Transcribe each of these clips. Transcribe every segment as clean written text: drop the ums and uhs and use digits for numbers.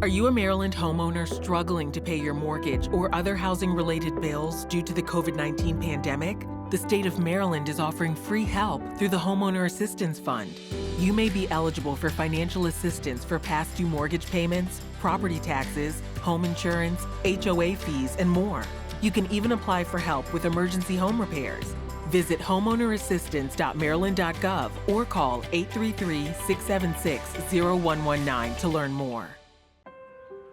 Are you a Maryland homeowner struggling to pay your mortgage or other housing-related bills due to the COVID-19 pandemic? The state of Maryland is offering free help through the Homeowner Assistance Fund. You may be eligible for financial assistance for past due mortgage payments, property taxes, home insurance, HOA fees, and more. You can even apply for help with emergency home repairs. Visit homeownerassistance.maryland.gov or call 833-676-0119 to learn more.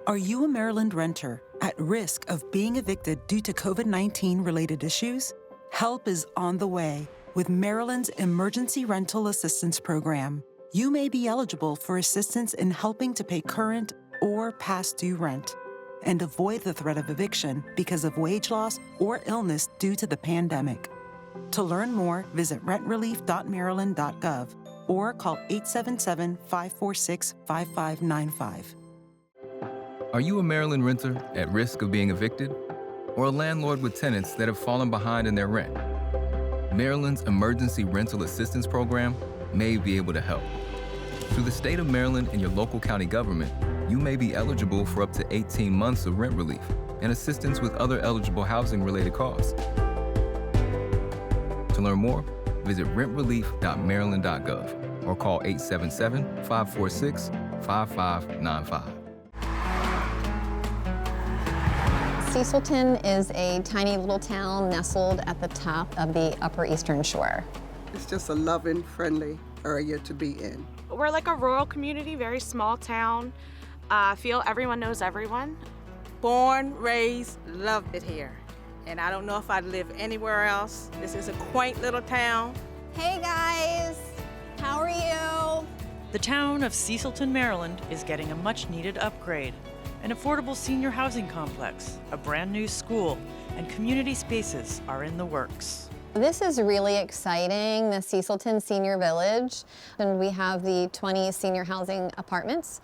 Are you a Maryland renter at risk of being evicted due to COVID-19 related issues? Help is on the way with Maryland's Emergency Rental Assistance Program. You may be eligible for assistance in helping to pay current or past due rent and avoid the threat of eviction because of wage loss or illness due to the pandemic. To learn more, visit rentrelief.maryland.gov or call 877-546-5595. Are you a Maryland renter at risk of being evicted? Or a landlord with tenants that have fallen behind in their rent? Maryland's Emergency Rental Assistance Program may be able to help. Through the state of Maryland and your local county government, you may be eligible for up to 18 months of rent relief and assistance with other eligible housing-related costs. To learn more, visit rentrelief.maryland.gov or call 877-546-5595. Cecilton is a tiny little town nestled at the top of the Upper Eastern Shore. It's just a loving, friendly area to be in. We're like a rural community, very small town. I feel everyone knows everyone. Born, raised, loved it here. And I don't know if I'd live anywhere else. This is a quaint little town. Hey guys, how are you? The town of Cecilton, Maryland is getting a much-needed upgrade. An affordable senior housing complex, a brand new school, and community spaces are in the works. This is really exciting, the Cecilton Senior Village, and we have the 20 senior housing apartments.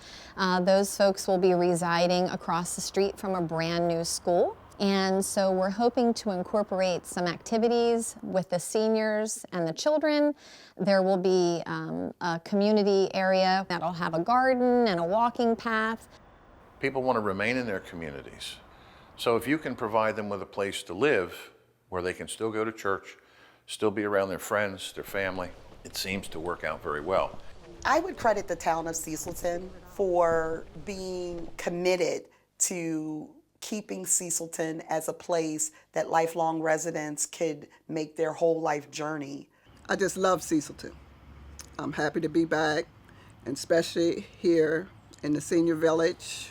Those folks will be residing across the street from a brand new school. And so we're hoping to incorporate some activities with the seniors and the children. There will be a community area that'll have a garden and a walking path. People want to remain in their communities. So if you can provide them with a place to live where they can still go to church, still be around their friends, their family, it seems to work out very well. I would credit the town of Cecilton for being committed to keeping Cecilton as a place that lifelong residents could make their whole life journey. I just love Cecilton. I'm happy to be back, and especially here in the senior village.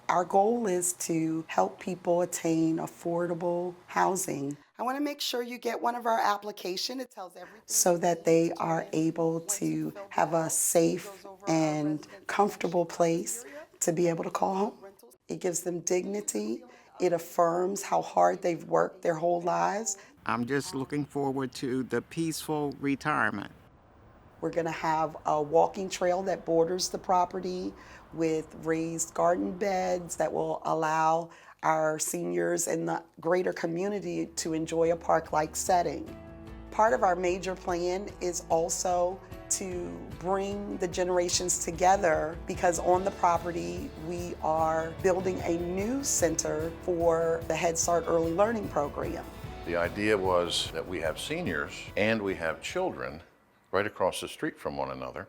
Our goal is to help people attain affordable housing. I want to make sure you get one of our applications. It tells everything. So that they are able to have a safe and comfortable place to be able to call home. It gives them dignity. It affirms how hard they've worked their whole lives. I'm just looking forward to the peaceful retirement. We're going to have a walking trail that borders the property with raised garden beds that will allow our seniors and the greater community to enjoy a park-like setting. Part of our major plan is also to bring the generations together because on the property we are building a new center for the Head Start Early Learning Program. The idea was that we have seniors and we have children right across the street from one another,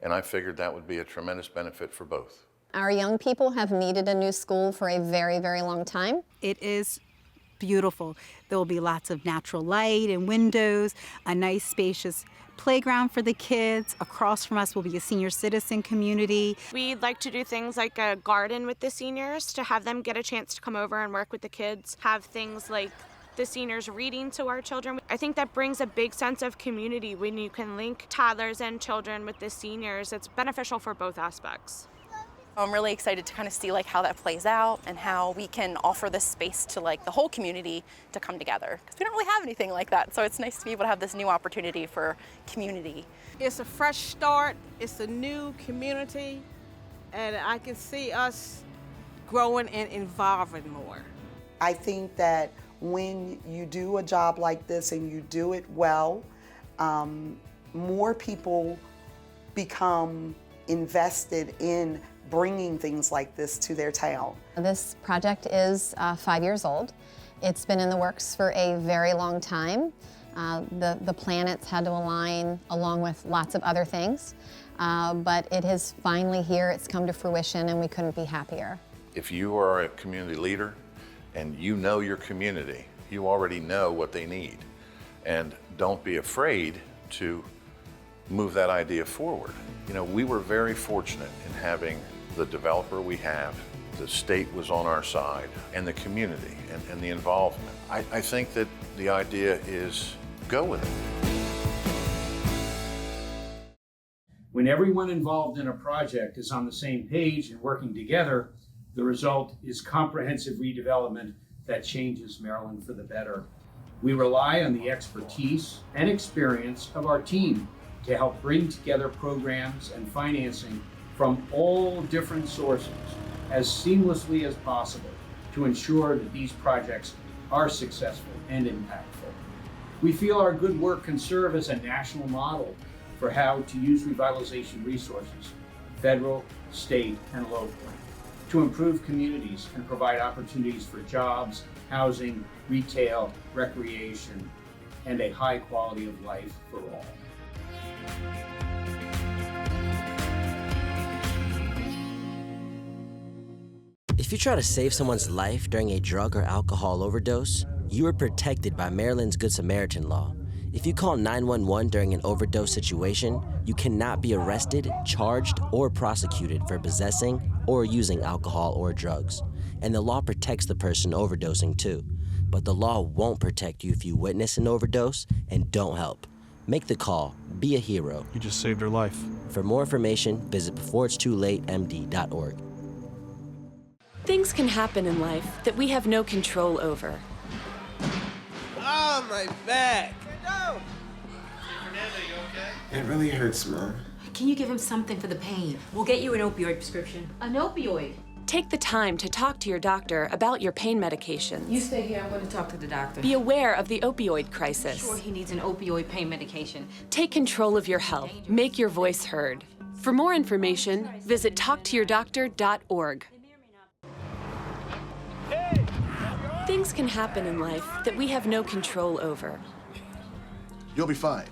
and I figured that would be a tremendous benefit for both. Our young people have needed a new school for a very, very long time. It is beautiful. There will be lots of natural light and windows, a nice spacious playground for the kids. Across from us will be a senior citizen community. We'd like to do things like a garden with the seniors to have them get a chance to come over and work with the kids, have things like the seniors reading to our children. I think that brings a big sense of community when you can link toddlers and children with the seniors. It's beneficial for both aspects. I'm really excited to kind of see how that plays out and how we can offer this space to the whole community to come together, because we don't really have anything like that. So it's nice to be able to have this new opportunity for community. It's a fresh start, it's a new community, and I can see us growing and evolving more. I think that when you do a job like this and you do it well, more people become invested in bringing things like this to their town. This project is 5 years old. It's been in the works for a very long time. The planets had to align along with lots of other things, but it is finally here, it's come to fruition, and we couldn't be happier. If you are a community leader and you know your community, you already know what they need. And don't be afraid to move that idea forward. You know, we were very fortunate in having the developer we have. The state was on our side, and the community and the involvement. I think that the idea is go with it. When everyone involved in a project is on the same page and working together, the result is comprehensive redevelopment that changes Maryland for the better. We rely on the expertise and experience of our team to help bring together programs and financing from all different sources as seamlessly as possible to ensure that these projects are successful and impactful. We feel our good work can serve as a national model for how to use revitalization resources, federal, state, and local, to improve communities and provide opportunities for jobs, housing, retail, recreation, and a high quality of life for all. If you try to save someone's life during a drug or alcohol overdose, you are protected by Maryland's Good Samaritan law. If you call 911 during an overdose situation, you cannot be arrested, charged, or prosecuted for possessing or using alcohol or drugs. And the law protects the person overdosing too. But the law won't protect you if you witness an overdose and don't help. Make the call. Be a hero. You just saved her life. For more information, visit beforeitstooLateMD.org. Things can happen in life that we have no control over. Oh, my back. Fernando, you okay? It really hurts, Mom. Can you give him something for the pain? We'll get you an opioid prescription. An opioid? Take the time to talk to your doctor about your pain medications. You stay here, I'm going to talk to the doctor. Be aware of the opioid crisis. Sure, he needs an opioid pain medication. Take control of your health. Make your voice heard. For more information, visit talktoyourdoctor.org. Things can happen in life that we have no control over. You'll be fine.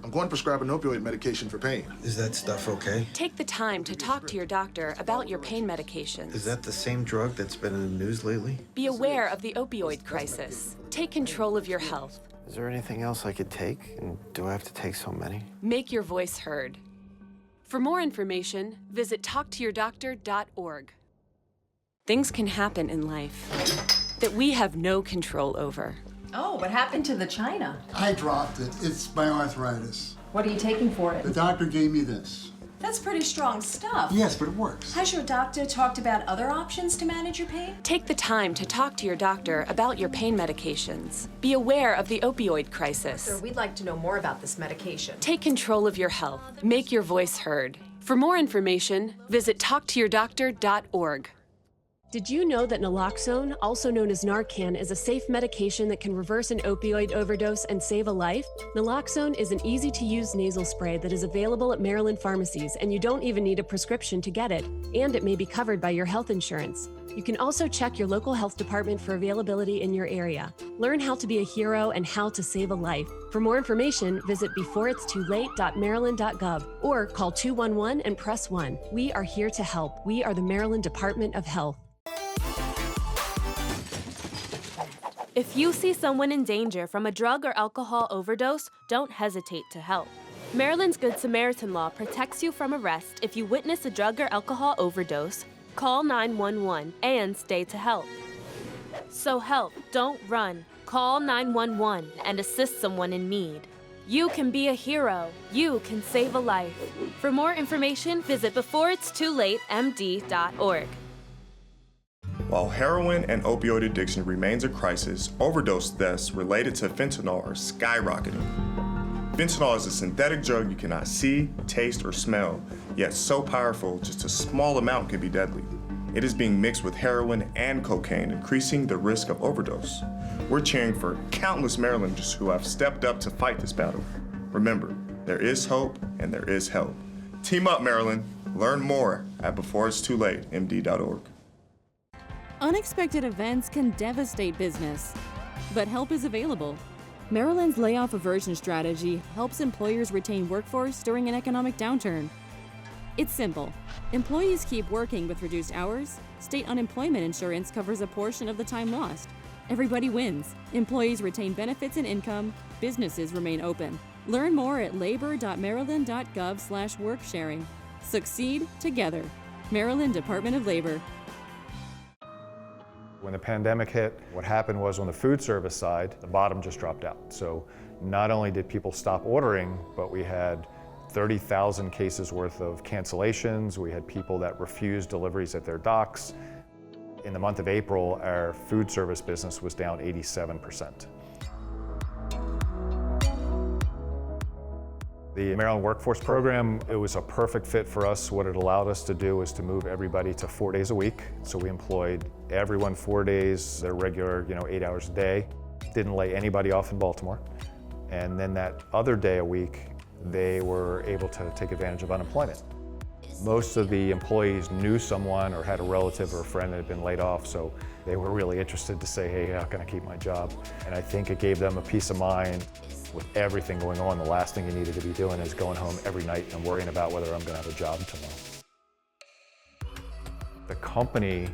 I'm going to prescribe an opioid medication for pain. Is that stuff okay? Take the time to talk to your doctor about your pain medications. Is that the same drug that's been in the news lately? Be aware of the opioid crisis. Take control of your health. Is there anything else I could take? And do I have to take so many? Make your voice heard. For more information, visit talktoyourdoctor.org. Things can happen in life that we have no control over. Oh, what happened to the china? I dropped it. It's my arthritis. What are you taking for it? The doctor gave me this. That's pretty strong stuff. Yes, but it works. Has your doctor talked about other options to manage your pain? Take the time to talk to your doctor about your pain medications. Be aware of the opioid crisis. Sir, we'd like to know more about this medication. Take control of your health. Make your voice heard. For more information, visit talktoyourdoctor.org. Did you know that naloxone, also known as Narcan, is a safe medication that can reverse an opioid overdose and save a life? Naloxone is an easy-to-use nasal spray that is available at Maryland pharmacies, and you don't even need a prescription to get it, and it may be covered by your health insurance. You can also check your local health department for availability in your area. Learn how to be a hero and how to save a life. For more information, visit beforeitstoolate.maryland.gov or call 211 and press 1. We are here to help. We are the Maryland Department of Health. If you see someone in danger from a drug or alcohol overdose, don't hesitate to help. Maryland's Good Samaritan law protects you from arrest if you witness a drug or alcohol overdose, call 911, and stay to help. So help, don't run. Call 911 and assist someone in need. You can be a hero. You can save a life. For more information, visit beforeitstoolatemd.org. While heroin and opioid addiction remains a crisis, overdose deaths related to fentanyl are skyrocketing. Fentanyl is a synthetic drug you cannot see, taste, or smell, yet so powerful just a small amount can be deadly. It is being mixed with heroin and cocaine, increasing the risk of overdose. We're cheering for countless Marylanders who have stepped up to fight this battle. Remember, there is hope and there is help. Team up, Maryland. Learn more at beforeitstoolatemd.org. Unexpected events can devastate business, but help is available. Maryland's layoff aversion strategy helps employers retain workforce during an economic downturn. It's simple. Employees keep working with reduced hours. State unemployment insurance covers a portion of the time lost. Everybody wins. Employees retain benefits and income. Businesses remain open. Learn more at labor.maryland.gov/worksharing. Succeed together. Maryland Department of Labor. When the pandemic hit, what happened was on the food service side, the bottom just dropped out. So not only did people stop ordering, but we had 30,000 cases worth of cancellations. We had people that refused deliveries at their docks. In the month of April, our food service business was down 87%. The Maryland Workforce Program, it was a perfect fit for us. What it allowed us to do was to move everybody to 4 days a week. So we employed everyone 4 days, their regular, 8 hours a day. Didn't lay anybody off in Baltimore. And then that other day a week, they were able to take advantage of unemployment. Most of the employees knew someone or had a relative or a friend that had been laid off, so they were really interested to say, hey, how can I keep my job? And I think it gave them a peace of mind. With everything going on, the last thing you needed to be doing is going home every night and worrying about whether I'm going to have a job tomorrow. The company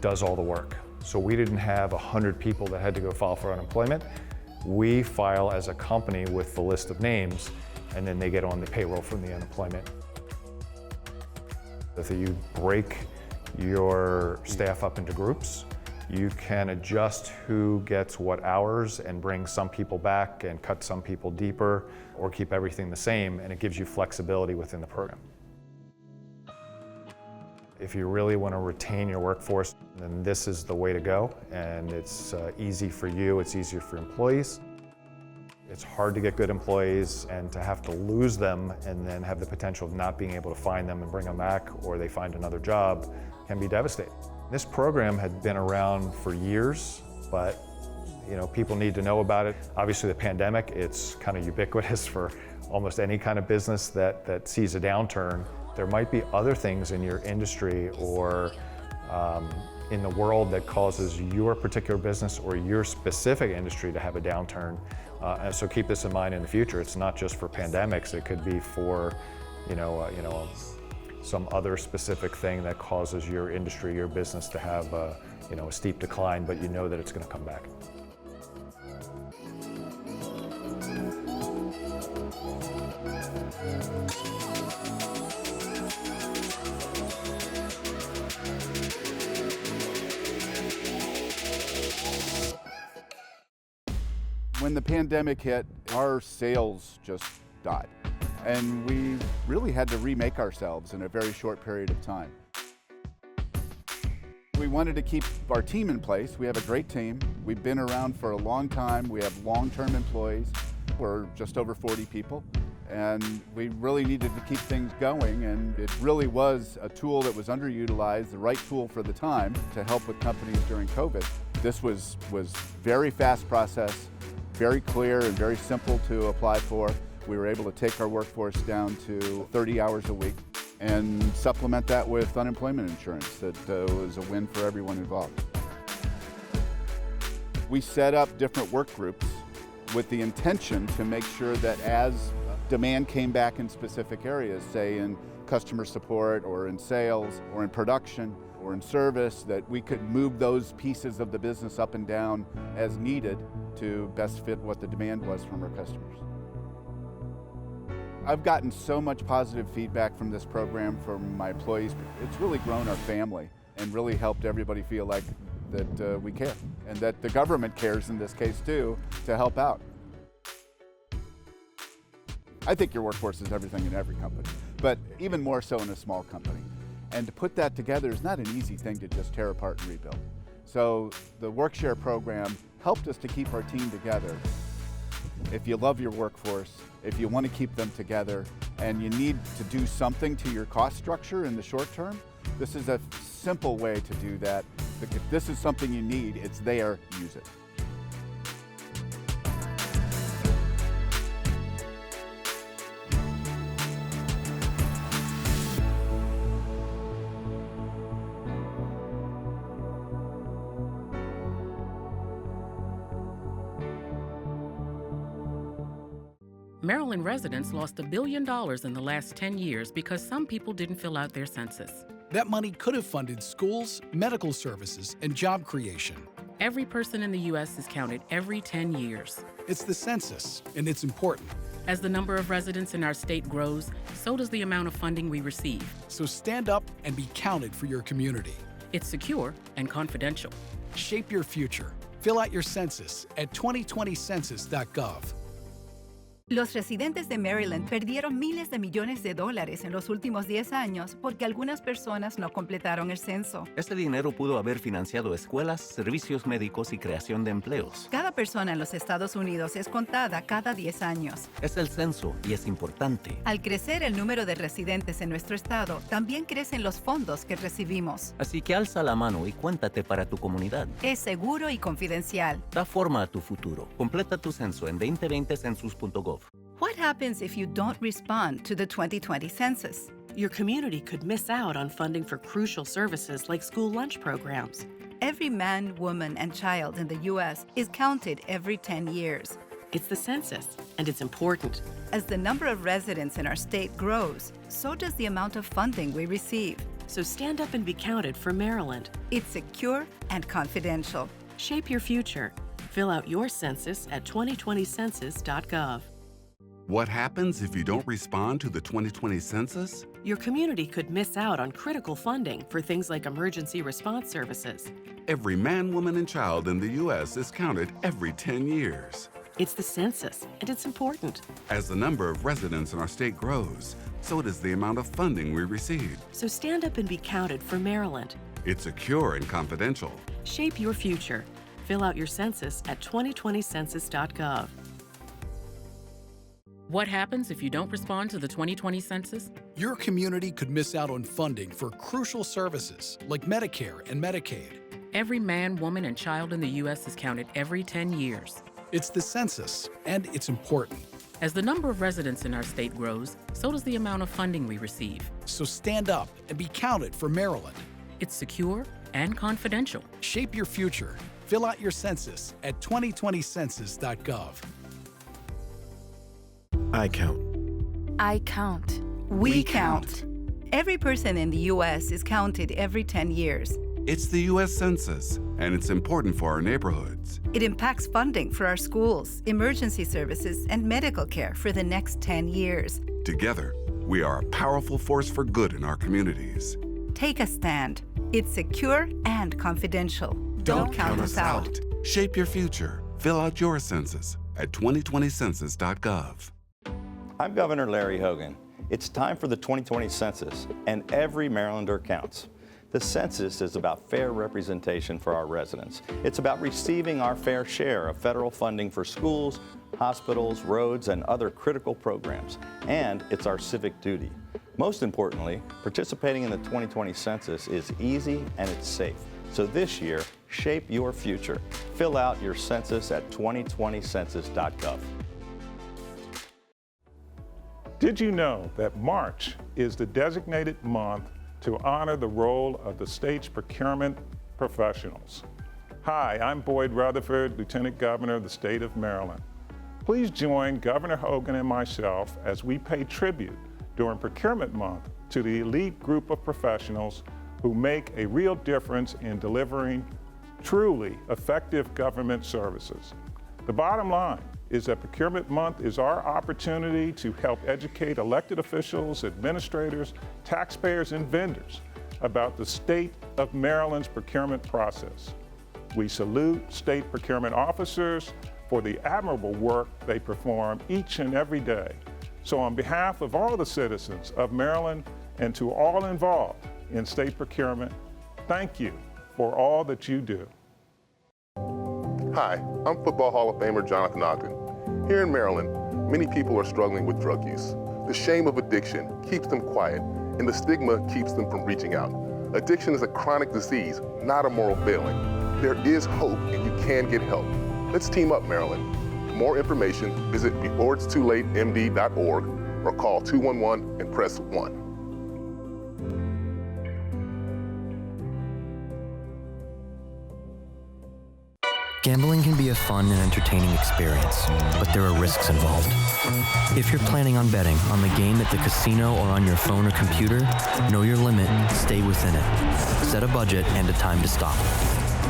does all the work. So we didn't have 100 people that had to go file for unemployment. We file as a company with the list of names, and then they get on the payroll from the unemployment. If you break your staff up into groups, you can adjust who gets what hours and bring some people back and cut some people deeper or keep everything the same, and it gives you flexibility within the program. If you really want to retain your workforce, then this is the way to go, and it's easy for you, it's easier for employees. It's hard to get good employees, and to have to lose them and then have the potential of not being able to find them and bring them back, or they find another job, can be devastating. This program had been around for years, but people need to know about it. Obviously the pandemic, it's kind of ubiquitous for almost any kind of business that sees a downturn. There might be other things in your industry or in the world that causes your particular business or your specific industry to have a downturn. And so keep this in mind in the future. It's not just for pandemics, it could be for some other specific thing that causes your industry, your business to have a steep decline, but you know that it's going to come back. When the pandemic hit, our sales just died. And we really had to remake ourselves in a very short period of time. We wanted to keep our team in place. We have a great team. We've been around for a long time. We have long-term employees. We're just over 40 people. And we really needed to keep things going, and it really was a tool that was underutilized, the right tool for the time to help with companies during COVID. This was very fast process, very clear and very simple to apply for. We were able to take our workforce down to 30 hours a week and supplement that with unemployment insurance. That was a win for everyone involved. We set up different work groups with the intention to make sure that as demand came back in specific areas, say in customer support or in sales or in production or in service, that we could move those pieces of the business up and down as needed to best fit what the demand was from our customers. I've gotten so much positive feedback from this program from my employees. It's really grown our family and really helped everybody feel like that we care and that the government cares in this case too to help out. I think your workforce is everything in every company, but even more so in a small company. And to put that together is not an easy thing to just tear apart and rebuild. So the WorkShare program helped us to keep our team together. If you love your workforce, if you want to keep them together, and you need to do something to your cost structure in the short term, this is a simple way to do that. If this is something you need, it's there, use it. Maryland residents lost $1 billion in the last 10 years because some people didn't fill out their census. That money could have funded schools, medical services, and job creation. Every person in the U.S. is counted every 10 years. It's the census, and it's important. As the number of residents in our state grows, so does the amount of funding we receive. So stand up and be counted for your community. It's secure and confidential. Shape your future. Fill out your census at 2020census.gov. Los residentes de Maryland perdieron miles de millones de dólares en los últimos 10 años porque algunas personas no completaron el censo. Ese dinero pudo haber financiado escuelas, servicios médicos y creación de empleos. Cada persona en los Estados Unidos es contada cada 10 años. Es el censo y es importante. Al crecer el número de residentes en nuestro estado, también crecen los fondos que recibimos. Así que alza la mano y cuéntate para tu comunidad. Es seguro y confidencial. Da forma a tu futuro. Completa tu censo en 2020census.gov. What happens if you don't respond to the 2020 census? Your community could miss out on funding for crucial services like school lunch programs. Every man, woman, and child in the U.S. is counted every 10 years. It's the census, and it's important. As the number of residents in our state grows, so does the amount of funding we receive. So stand up and be counted for Maryland. It's secure and confidential. Shape your future. Fill out your census at 2020census.gov. What happens if you don't respond to the 2020 census? Your community could miss out on critical funding for things like emergency response services. Every man, woman, and child in the U.S. is counted every 10 years. It's the census, and it's important. As the number of residents in our state grows, so does the amount of funding we receive. So stand up and be counted for Maryland. It's secure and confidential. Shape your future. Fill out your census at 2020census.gov. What happens if you don't respond to the 2020 census? Your community could miss out on funding for crucial services like Medicare and Medicaid. Every man, woman, and child in the U.S. is counted every 10 years. It's the census, and it's important. As the number of residents in our state grows, so does the amount of funding we receive. So stand up and be counted for Maryland. It's secure and confidential. Shape your future. Fill out your census at 2020census.gov. I count. I count. We count. Every person in the U.S. is counted every 10 years. It's the U.S. Census, and it's important for our neighborhoods. It impacts funding for our schools, emergency services, and medical care for the next 10 years. Together, we are a powerful force for good in our communities. Take a stand. It's secure and confidential. Don't count us out. Shape your future. Fill out your census at 2020census.gov. I'm Governor Larry Hogan. It's time for the 2020 census, and every Marylander counts. The census is about fair representation for our residents. It's about receiving our fair share of federal funding for schools, hospitals, roads, and other critical programs. And it's our civic duty. Most importantly, participating in the 2020 census is easy and it's safe. So this year, shape your future. Fill out your census at 2020census.gov. Did you know that March is the designated month to honor the role of the state's procurement professionals? Hi, I'm Boyd Rutherford, Lieutenant Governor of the state of Maryland. Please join Governor Hogan and myself as we pay tribute during Procurement Month to the elite group of professionals who make a real difference in delivering truly effective government services. The bottom line is that Procurement Month is our opportunity to help educate elected officials, administrators, taxpayers, and vendors about the state of Maryland's procurement process. We salute state procurement officers for the admirable work they perform each and every day. So on behalf of all the citizens of Maryland and to all involved in state procurement, thank you for all that you do. Hi, I'm Football Hall of Famer Jonathan Ogden. Here in Maryland, many people are struggling with drug use. The shame of addiction keeps them quiet, and the stigma keeps them from reaching out. Addiction is a chronic disease, not a moral failing. There is hope, and you can get help. Let's team up, Maryland. For more information, visit beforeitstoolatemd.org or call 211 and press 1. Gambling can be a fun and entertaining experience, but there are risks involved. If you're planning on betting on the game at the casino or on your phone or computer, know your limit, stay within it. Set a budget and a time to stop.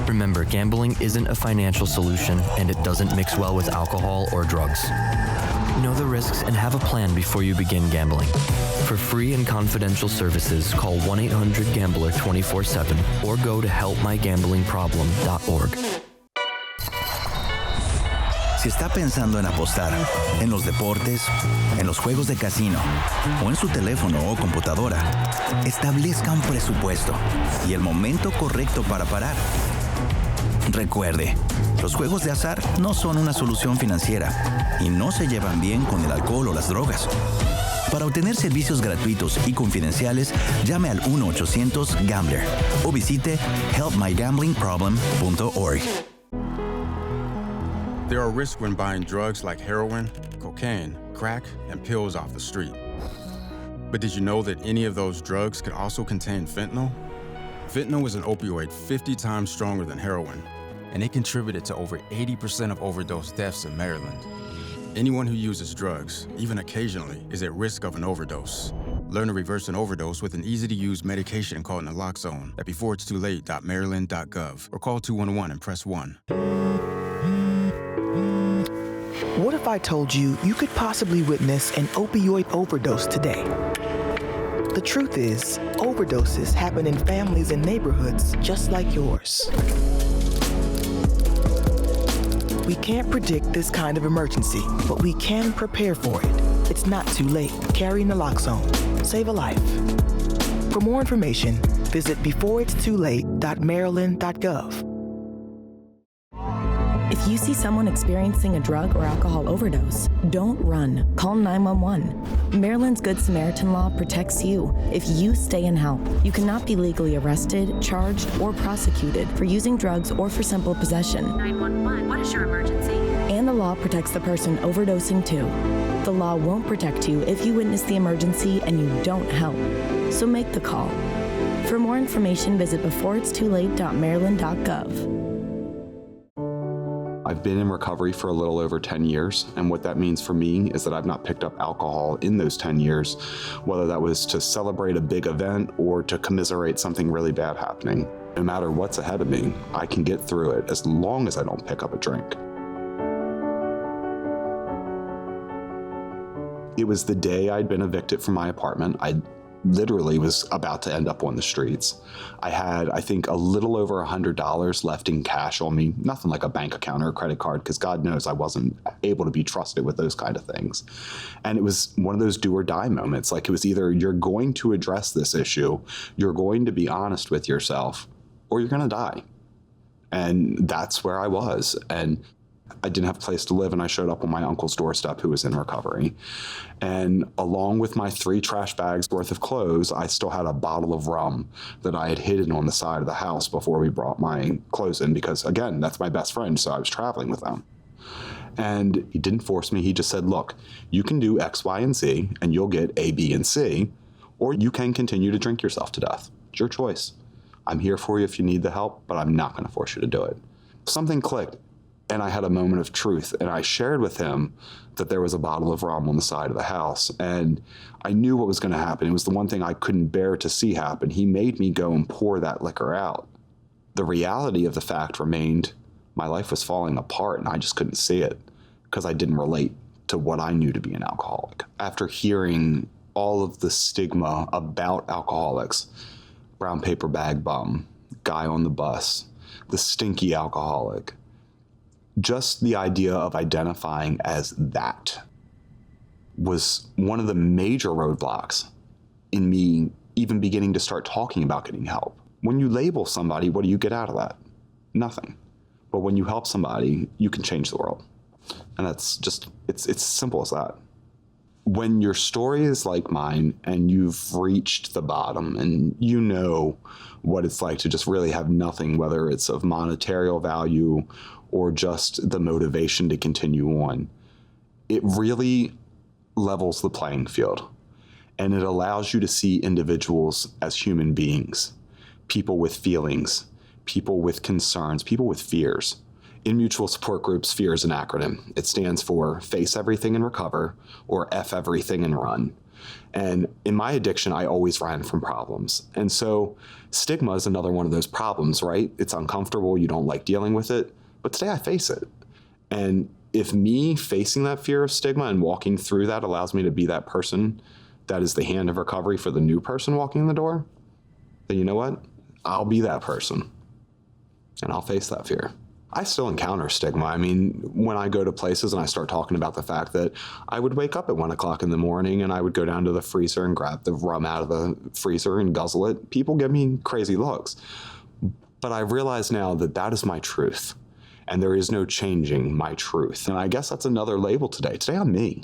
Remember, gambling isn't a financial solution and it doesn't mix well with alcohol or drugs. Know the risks and have a plan before you begin gambling. For free and confidential services, call 1-800-GAMBLER 24/7 or go to helpmygamblingproblem.org. Si está pensando en apostar en los deportes, en los juegos de casino o en su teléfono o computadora, establezca un presupuesto y el momento correcto para parar. Recuerde, los juegos de azar no son una solución financiera y no se llevan bien con el alcohol o las drogas. Para obtener servicios gratuitos y confidenciales, llame al 1-800-GAMBLER o visite helpmygamblingproblem.org. There are risks when buying drugs like heroin, cocaine, crack, and pills off the street. But did you know that any of those drugs could also contain fentanyl? Fentanyl is an opioid 50 times stronger than heroin, and it contributed to over 80% of overdose deaths in Maryland. Anyone who uses drugs, even occasionally, is at risk of an overdose. Learn to reverse an overdose with an easy-to-use medication called naloxone at beforeitstoolate.maryland.gov or call 211 and press 1. What if I told you you could possibly witness an opioid overdose today? The truth is, overdoses happen in families and neighborhoods just like yours. We can't predict this kind of emergency, but we can prepare for it. It's not too late. Carry naloxone. Save a life. For more information, visit beforeitstoolate.maryland.gov. If you see someone experiencing a drug or alcohol overdose, don't run. Call 911. Maryland's Good Samaritan law protects you if you stay and help. You cannot be legally arrested, charged, or prosecuted for using drugs or for simple possession. 911, what is your emergency? And the law protects the person overdosing too. The law won't protect you if you witness the emergency and you don't help. So make the call. For more information, visit beforeitstoolate.maryland.gov. I've been in recovery for a little over 10 years, and what that means for me is that I've not picked up alcohol in those 10 years, whether that was to celebrate a big event or to commiserate something really bad happening. No matter what's ahead of me, I can get through it as long as I don't pick up a drink. It was the day I'd been evicted from my apartment. I literally was about to end up on the streets. I had, I think, a little over $100 left in cash on me, nothing like a bank account or a credit card, because God knows I wasn't able to be trusted with those kind of things. And it was one of those do or die moments. Like, it was either you're going to address this issue, you're going to be honest with yourself, or you're going to die. And that's where I was. And I didn't have a place to live, and I showed up on my uncle's doorstep, who was in recovery. And along with my 3 trash bags worth of clothes, I still had a bottle of rum that I had hidden on the side of the house before we brought my clothes in, because again, that's my best friend, so I was traveling with them. And he didn't force me. He just said, look, you can do X, Y, and Z, and you'll get A, B, and C, or you can continue to drink yourself to death. It's your choice. I'm here for you if you need the help, but I'm not going to force you to do it. Something clicked. And I had a moment of truth, and I shared with him that there was a bottle of rum on the side of the house, and I knew what was going to happen. It was the one thing I couldn't bear to see happen. He made me go and pour that liquor out. The reality of the fact remained my life was falling apart, and I just couldn't see it because I didn't relate to what I knew to be an alcoholic. After hearing all of the stigma about alcoholics, brown paper bag bum, guy on the bus, the stinky alcoholic, just the idea of identifying as that was one of the major roadblocks in me even beginning to start talking about getting help. When you label somebody, what do you get out of that? Nothing. But when you help somebody, you can change the world. And that's just, it's simple as that. When your story is like mine and you've reached the bottom and you know what it's like to just really have nothing, whether it's of monetary value or just the motivation to continue on, it really levels the playing field. And it allows you to see individuals as human beings, people with feelings, people with concerns, people with fears. In mutual support groups, FEAR is an acronym. It stands for Face Everything and Recover, or F Everything and Run. And in my addiction, I always ran from problems. And so stigma is another one of those problems, right? It's uncomfortable, you don't like dealing with it, but today I face it. And if me facing that fear of stigma and walking through that allows me to be that person that is the hand of recovery for the new person walking in the door, then you know what? I'll be that person and I'll face that fear. I still encounter stigma. I mean, when I go to places and I start talking about the fact that I would wake up at 1 o'clock in the morning and I would go down to the freezer and grab the rum out of the freezer and guzzle it, people give me crazy looks. But I realize now that that is my truth, and there is no changing my truth. And I guess that's another label today. Today I'm me.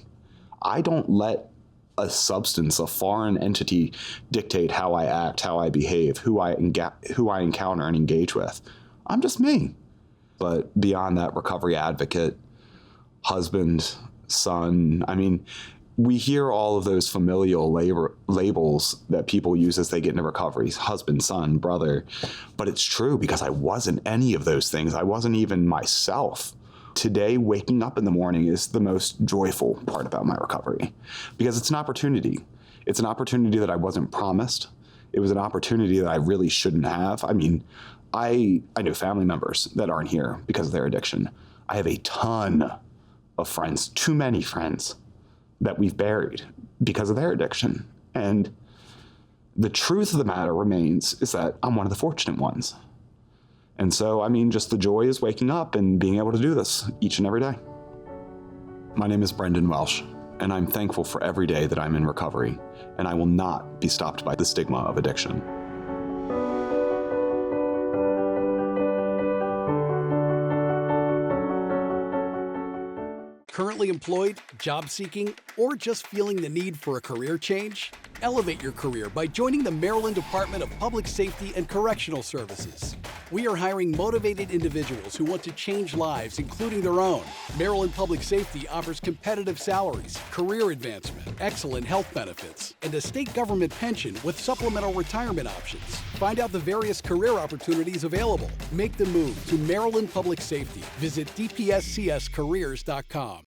I don't let a substance, a foreign entity, dictate how I act, how I behave, who I encounter and engage with. I'm just me. But beyond that, recovery advocate, husband, son, I mean, we hear all of those familial labels that people use as they get into recovery, husband, son, brother. But it's true because I wasn't any of those things. I wasn't even myself. Today, waking up in the morning is the most joyful part about my recovery because it's an opportunity. It's an opportunity that I wasn't promised. It was an opportunity that I really shouldn't have. I mean, I know family members that aren't here because of their addiction. I have a ton of friends, too many friends, that we've buried because of their addiction. And the truth of the matter remains is that I'm one of the fortunate ones. And so, I mean, just the joy is waking up and being able to do this each and every day. My name is Brendan Welsh, and I'm thankful for every day that I'm in recovery, and I will not be stopped by the stigma of addiction. Currently employed, job seeking, or just feeling the need for a career change? Elevate your career by joining the Maryland Department of Public Safety and Correctional Services. We are hiring motivated individuals who want to change lives, including their own. Maryland Public Safety offers competitive salaries, career advancement, excellent health benefits, and a state government pension with supplemental retirement options. Find out the various career opportunities available. Make the move to Maryland Public Safety. Visit dpscscareers.com.